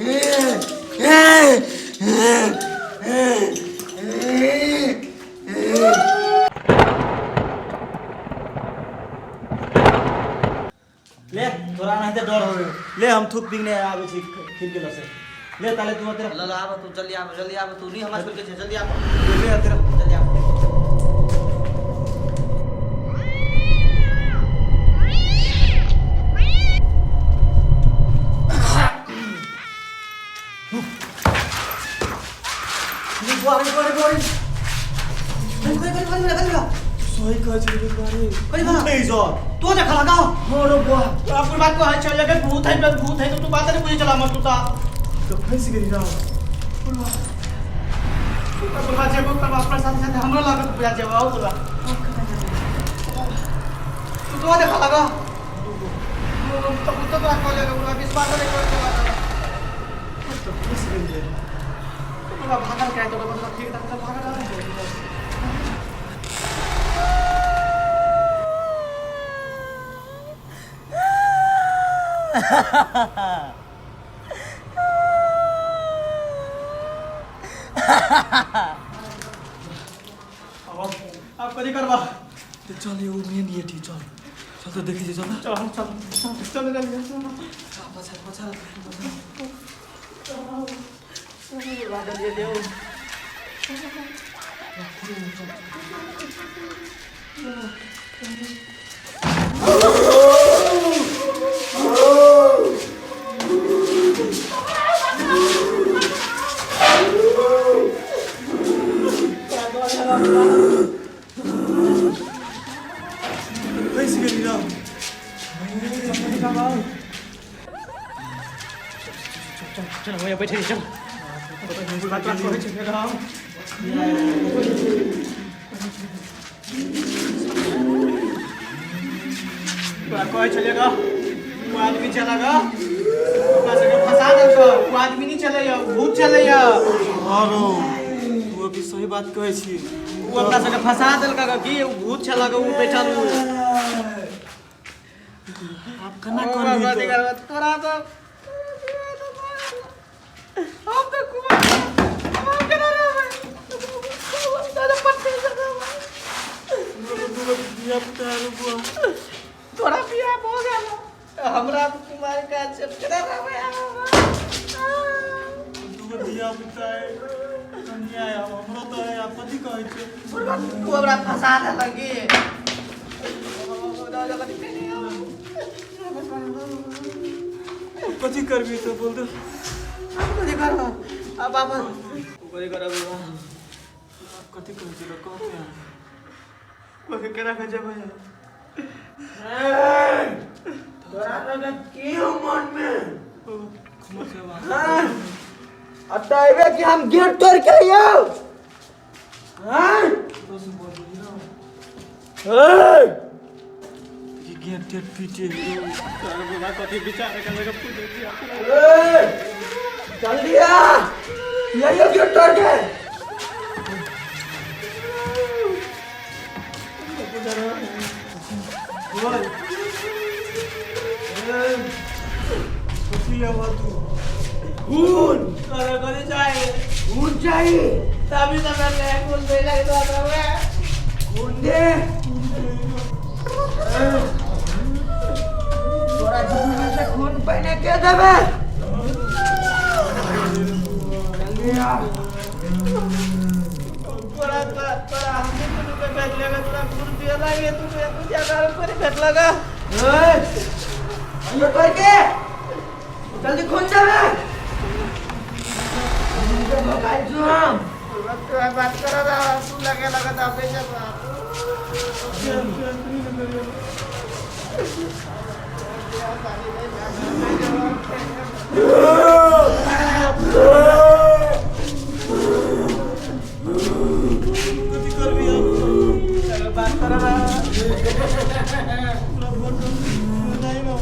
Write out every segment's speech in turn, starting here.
ले तोरा नहीं तो डर हो ले हम थूक बिगने आवे छी खिड़की से ले ताले तू तेरा ला आब तू जल्दी आब तू नहीं हमरा स्कूल के छे जल्दी आब ले तेरा जल्दी आब गोरी सोई का जी बारे कई बार नहीं जो तू देखा लगा मोरो बुआ आपकी बात को है चल लगे भूत है तो तू बात नहीं मुझे चला मत तू ता तो फंस गई ना बुलवा जे को करवा अपना साथ साथ हमरो लागत बुझा जे आओ बुलवा तू देखा लगा तो बात को ले बुलवा विश्वास नहीं कर तो फंस गई है बुलवा भागल क्या तो मतलब ठीक ठाक भागल रहा है अब कदी करवा तो चल ये मेन ये ठीक चल चल तो देखी चल चल जल्दी पछा बादल ये देओ फंस गई ना चल भैया बैठे चल बात को है चलेगा बात को चलेगा वो आदमी चलेगा अपना से फंसा देगा वो आदमी नहीं चलेगा भूत चलेगा हारो वो भी सही बात कहै छी वो अपना से फंसा देलका कि भूत चलेगा वो बैठल आप कना करबी तोरा तो हम तो कुमार हम केना रहबै दादा पट्टी से दिया पुतार बुआ तोरा बियाह हो गेल हमरा कुमार का चल केना रहबै दूगो दिया पुतार कन्या हमरो तो है आपत्ति कहै छै तू हमरा फंसा देलकी कथी करबी तो बोल दो कथी करब अब बाबा कथी करब कथी कहै छै कहते हैं कोई केना कह जेबै तोरा लगे की मन में अतएबे कि हम गेट तोड़ के आइयो हां ये गेट टेट पीटे तारे बुला कथी विचार के लगे पूछे छी जल्दी आ ये गेट तोड़ के कथी लेवा तू खून तोरा कथी चाहिए खून चाहिए तभी तो मैं खून दे लगे तो आता खून दे तोरा जीवन से खून पहने के देबे जल्दी आ तोरा हमने खून पे बैठ लेगा तोरा खून पिया लगे तू क्या कर पर बैठ लगा ये करके जल्दी खून देबे बात करा तू लगे लगा था पैसा कथी करबी आप बात करा पूरा फोन नहीं ना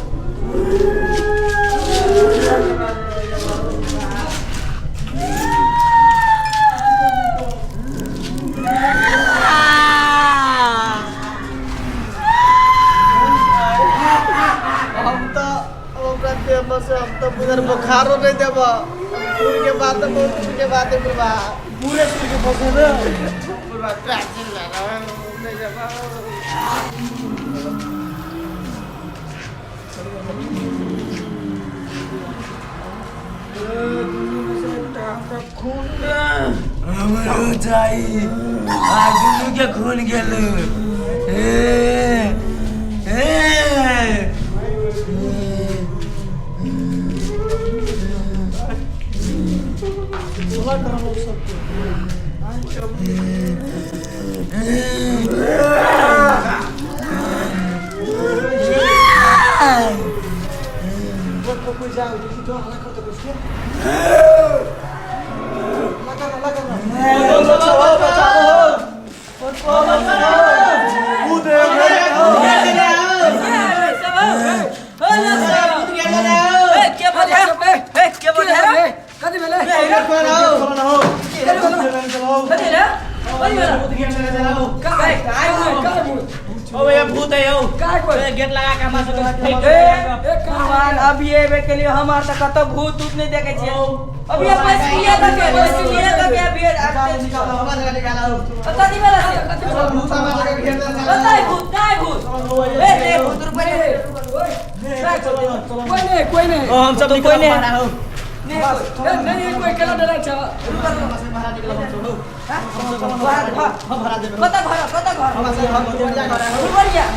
हम तो बुधर खारो नहीं देबो खून के बाद तो बहुत के बाद बुढ़वा पूरे सुन के फंसे रे बुढ़वा ट्रैक्टर ला रहा नहीं देबो खून हमरो चाहिए आज दुनू के खून गेल बोला कर लोग सबके कोई जाओ देखी तो हल्ला करते कुछ के भूत है गेट लगा के हमरा अभी एबे के लिए हमार तक कत भूत उत नहीं देखे छिए अभी पैसे लिए तक अभी निकालो कति बेला से बताई भूत काय भूत ए ले भूत रुपए कोई नहीं हम सब कोई नहीं नहीं कोई केला डरा छ कता घर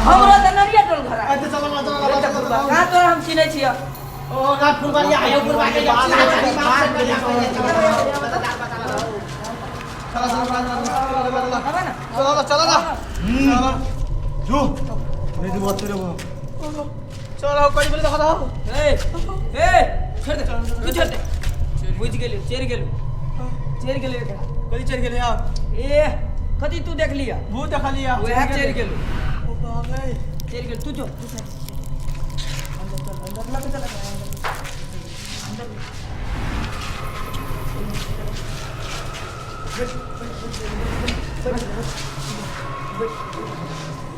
हमरा त नरिया टोल घर कहाँ तो हम चिनै छिय ओ गाठ फुलबारी आयो पुरवा के चलो ना जो नहीं तो बात तेरे वो चलो कोई बोले देखो ए छोड़ दे तू छोड़ दे बुझ गेली चेर गेलू कदी चेर गेली हां ए कदी तू देख लिया भूत देख लिया ओए चेर गेलू ओ बाबे चेर गेल तू जो अंदर लग चला अंदर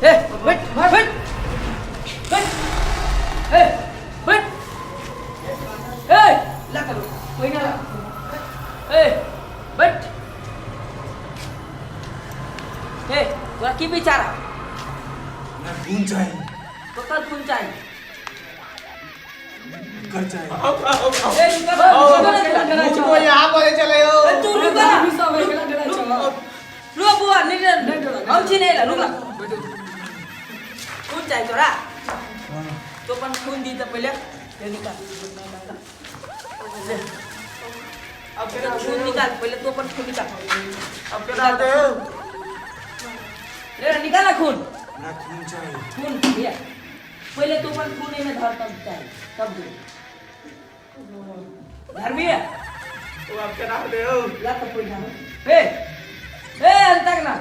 ए बैठ ए ला करो कोई ना ए बैठ ए तोरा की बेचारा ना खून चाहिए तो कल खून चाहिए कर चाहिए ए को यहां बोले चले हो तू रुक ना रुक बुआ नहीं हम छी नहीं ला रुक ला खून चाहिए तोरा तो पण खून दी तो पहले ये निकाल अब खून निकाल पहले तो पण खून निकाल अब क्या डाल दे ले निकाल ना खून ना खून चाहिए खून ये पहले तो पण खून में धर तब चाहिए तब दे घर भी है वो अब क्या डाल दे ला तो कोई ना ए अंतक ना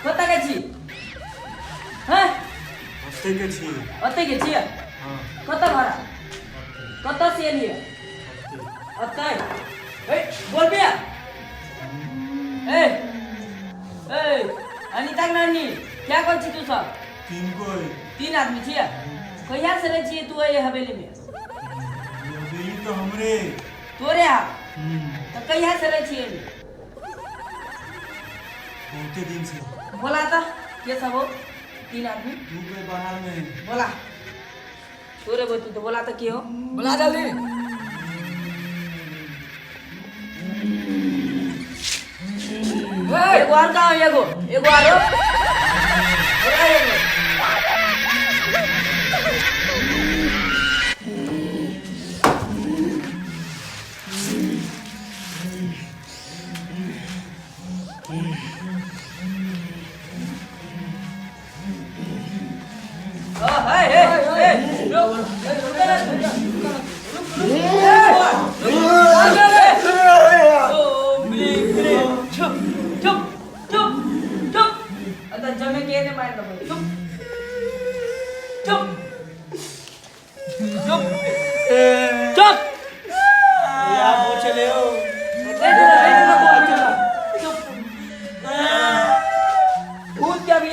पता के छी हैं अते के छी हां कत भरा कत से लिए अते ए बोल बिया ए अनिता नानी क्या कर छी तू सब तीन आदमी छिया कहिया से रह छी तू ये हवेली में हवेली तो हमरे तोरे आ तो कहिया से रह छी बहुते दिन से बोला था के सब हो तीन आदमी तू के बाहर में बोला तोरे बतू तो बोला तो के हो बोला जल्दी एगो और कहाँ एगो आरो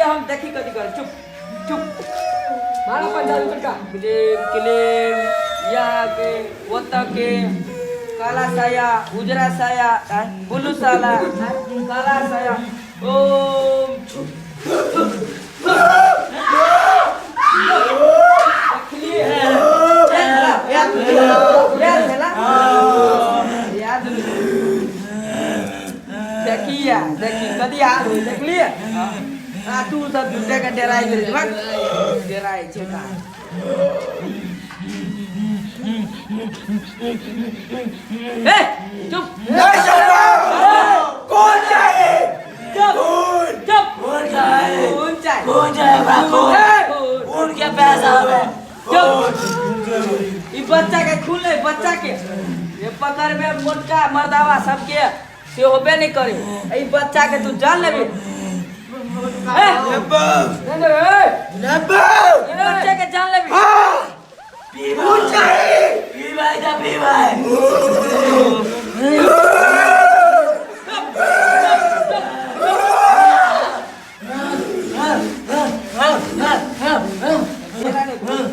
हम देखी कदी कर चुप चुप मारा 50 रुपए का क्लेम यहाँ के वोता के काला साया उजरा साया ब्लू साला काला साया ओम देखिए देखिए कदी हाथ हुई देख लिए तू सब दूसरे का डराई गई मत डराई छेका ए चुप कौन चाहिए चुप चुप कौन चाहिए कौन चाहिए कौन चाहिए कौन के पैसा है चुप ये बच्चा के खून ले बच्चा के ये पकड़ में मोटका मर्दावा सबके से होबे नहीं करे ई बच्चा के तू जान लेबी नब्बा ये बच्चे के जान लेबी कौन चाहिए पी भाई जा पी भाई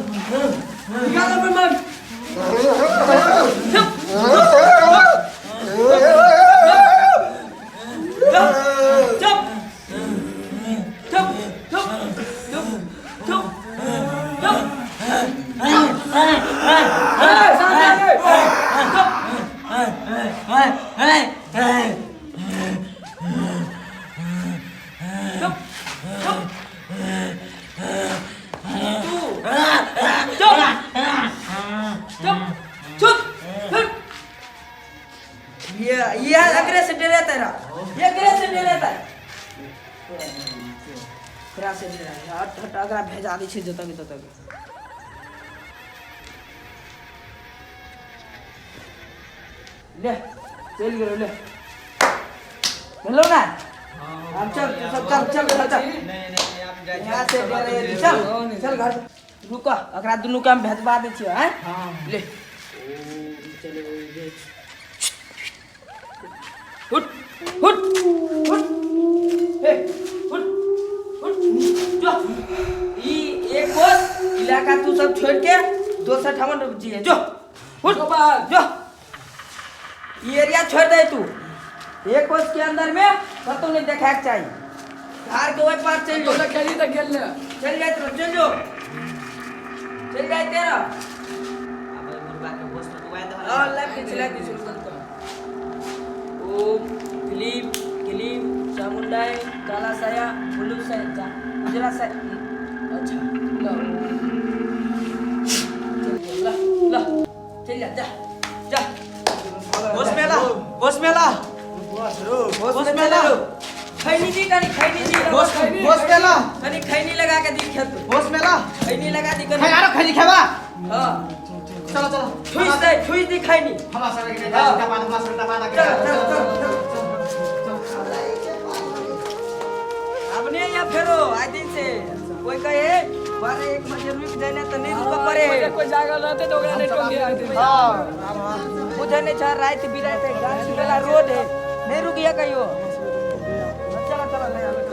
निकाल अपन मन चुप चुप चुप चुप चुप चुप चुप ये अग्रेसिव डे रहता है ना ये अग्रेसिव डे रहता है अग्रेसिव डे रहता है हट हट अगरा भेजा दी छे जतक ततक ले चल गेलो ले हेलो ना हम चल सब चल चल चल यहाँ से चल चल घर रुको अगरा दुनू काम भेजबा दे छियो हैं ले चले हुट हुट हुट हे हुट हुट जो ई एक कोस इलाका तू सब छोड़ के 258 रुपये है जो हुट जो ये एरिया छोड़ दे तू एक कोस के अंदर में कतो नहीं देखा के चाहिए घर के ओए पार चल जो खेली तो खेल ले चल जाए तो चल जो चल जाए तेरा अब मुर्गा के पोस्ट तो वाय दे हां लाइफ के चला दी शुरू कर ओम क्लीप क्लीप चामुंडाई काला साया ब्लू साया उजरा साया अच्छा ला ला चल जा जा बस मेला खैनी जी कनी खैनी जी बस मेला कनी खैनी लगा के दी खेत बस मेला खैनी लगा दी कनी यारो खैनी खाबा हां चलो चलो छुई दी खैनी हमारा सारा के टपाना चल अपने या फेरो आज दिन से कोई कहे बारे एक मजे रुक जाने तो नहीं रुक पड़े कोई जागल रहते तो ओकरा नहीं टोक दिया हां मुझे नहीं चाह रात बिरात गाछ वाला रोड है नहीं रुकिया कहियो चला चला नहीं